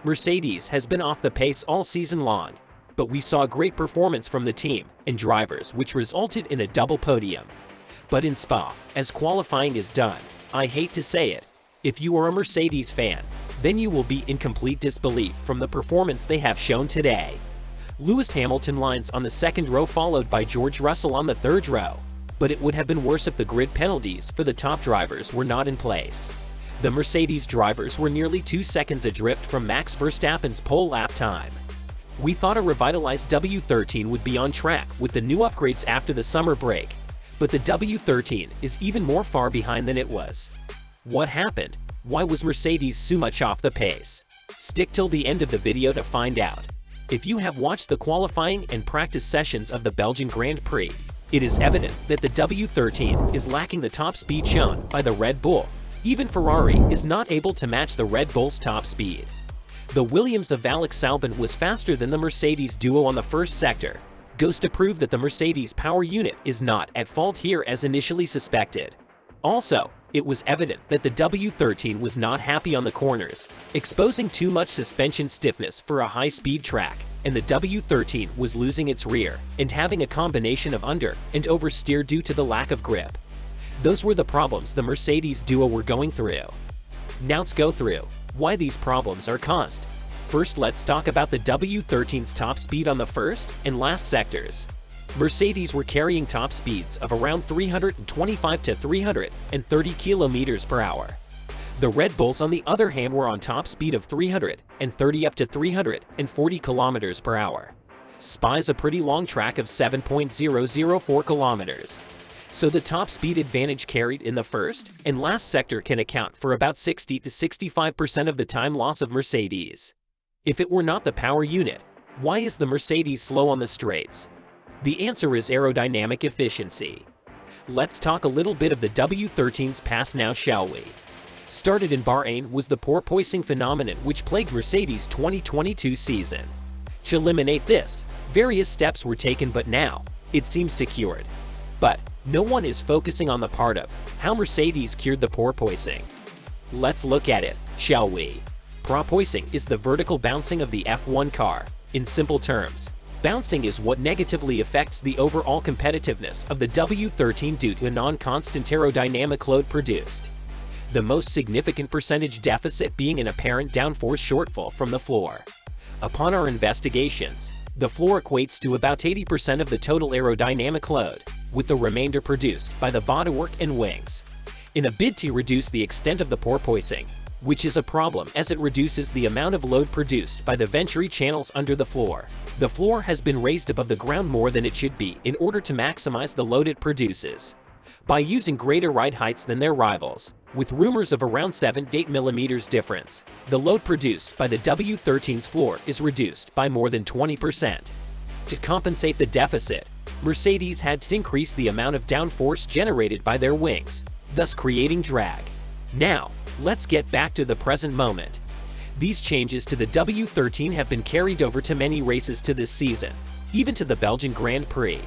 Mercedes has been off the pace all season long, but we saw great performance from the team and drivers which resulted in a double podium. But in Spa, as qualifying is done, I hate to say it, if you are a Mercedes fan, then you will be in complete disbelief from the performance they have shown today. Lewis Hamilton lines on the second row followed by George Russell on the third row, but it would have been worse if the grid penalties for the top drivers were not in place. The Mercedes drivers were nearly 2 seconds adrift from Max Verstappen's pole lap time. We thought a revitalized W13 would be on track with the new upgrades after the summer break, but the W13 is even more far behind than it was. What happened? Why was Mercedes so much off the pace? Stick till the end of the video to find out. If you have watched the qualifying and practice sessions of the Belgian Grand Prix, it is evident that the W13 is lacking the top speed shown by the Red Bull. Even Ferrari is not able to match the Red Bull's top speed. The Williams of Alex Albon was faster than the Mercedes duo on the first sector, goes to prove that the Mercedes power unit is not at fault here as initially suspected. Also, it was evident that the W13 was not happy on the corners, exposing too much suspension stiffness for a high-speed track, and the W13 was losing its rear and having a combination of under and oversteer due to the lack of grip. Those were the problems the Mercedes duo were going through. Now let's go through why these problems are caused. First, let's talk about the W13's top speed on the first and last sectors. Mercedes were carrying top speeds of around 325 to 330 kilometers per hour. The Red Bulls, on the other hand, were on top speed of 330 up to 340 kilometers per hour. Spa is a pretty long track of 7.004 kilometers. So the top speed advantage carried in the first and last sector can account for about 60 to 65% of the time loss of Mercedes. If it were not the power unit, why is the Mercedes slow on the straights? The answer is aerodynamic efficiency. Let's talk a little bit of the W13's past now, shall we? Started in Bahrain was the porpoising phenomenon which plagued Mercedes' 2022 season. To eliminate this, various steps were taken, but now it seems to cured. But no one is focusing on the part of how Mercedes cured the porpoising. Let's look at it, shall we? Porpoising is the vertical bouncing of the F1 car. In simple terms, bouncing is what negatively affects the overall competitiveness of the W13 due to a non-constant aerodynamic load produced. The most significant percentage deficit being an apparent downforce shortfall from the floor. Upon our investigations, the floor equates to about 80% of the total aerodynamic load, with the remainder produced by the bodywork and wings. In a bid to reduce the extent of the porpoising, which is a problem as it reduces the amount of load produced by the venturi channels under the floor has been raised above the ground more than it should be in order to maximize the load it produces. By using greater ride heights than their rivals, with rumors of around 7 to 8 millimeters difference, the load produced by the W13's floor is reduced by more than 20%. To compensate the deficit, Mercedes had to increase the amount of downforce generated by their wings, thus creating drag. Now, let's get back to the present moment. These changes to the W13 have been carried over to many races to this season, even to the Belgian Grand Prix.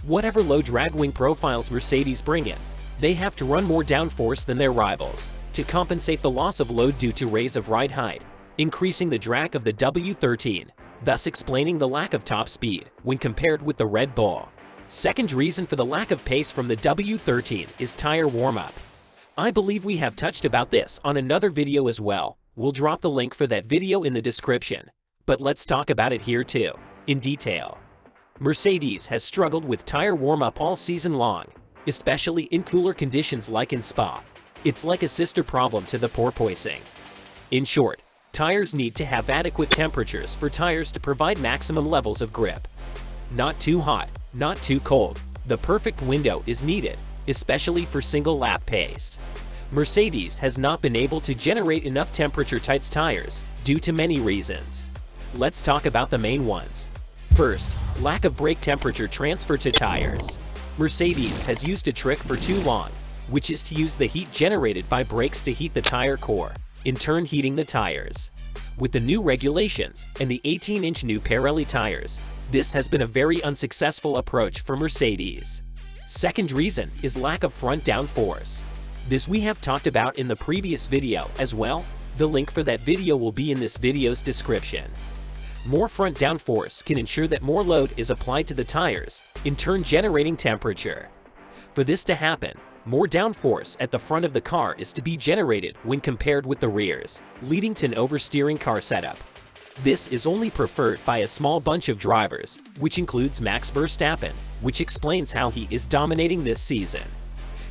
Whatever low drag wing profiles Mercedes bring in, they have to run more downforce than their rivals to compensate the loss of load due to raise of ride height, increasing the drag of the W13, thus explaining the lack of top speed when compared with the Red Bull. Second reason for the lack of pace from the W13 is tire warm-up. I believe we have touched about this on another video as well. We'll drop the link for that video in the description, but let's talk about it here too, in detail. Mercedes has struggled with tire warm-up all season long, especially in cooler conditions like in Spa. It's like a sister problem to the porpoising. In short, tires need to have adequate temperatures for tires to provide maximum levels of grip. Not too hot, not too cold. The perfect window is needed, especially for single lap pace. Mercedes has not been able to generate enough temperature-tight tires due to many reasons. Let's talk about the main ones. First, lack of brake temperature transfer to tires. Mercedes has used a trick for too long, which is to use the heat generated by brakes to heat the tire core, in turn heating the tires. With the new regulations and the 18-inch new Pirelli tires, this has been a very unsuccessful approach for Mercedes. Second reason is lack of front downforce. This we have talked about in the previous video as well. The link for that video will be in this video's description. More front downforce can ensure that more load is applied to the tires, in turn generating temperature. For this to happen, more downforce at the front of the car is to be generated when compared with the rears, leading to an oversteering car setup. This is only preferred by a small bunch of drivers, which includes Max Verstappen, which explains how he is dominating this season.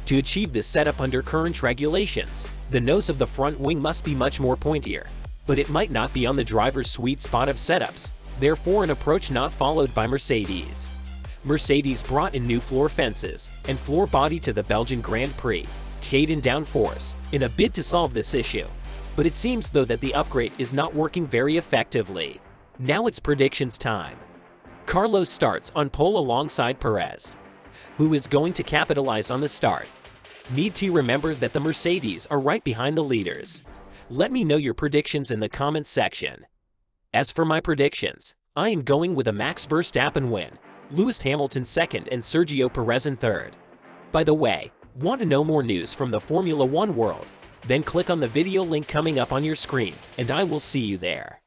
To achieve this setup under current regulations, the nose of the front wing must be much more pointier, but it might not be on the driver's sweet spot of setups, therefore an approach not followed by Mercedes. Mercedes brought in new floor fences and floor body to the Belgian Grand Prix, to aid in downforce, in a bid to solve this issue. But it seems though that the upgrade is not working very effectively. Now it's predictions time. Carlos starts on pole alongside Perez. Who is going to capitalize on the start? Need to remember that the Mercedes are right behind the leaders. Let me know your predictions in the comments section. As for my predictions, I am going with a Max Verstappen win, Lewis Hamilton second and Sergio Perez in third. By the way, want to know more news from the Formula One world? Then click on the video link coming up on your screen, and I will see you there.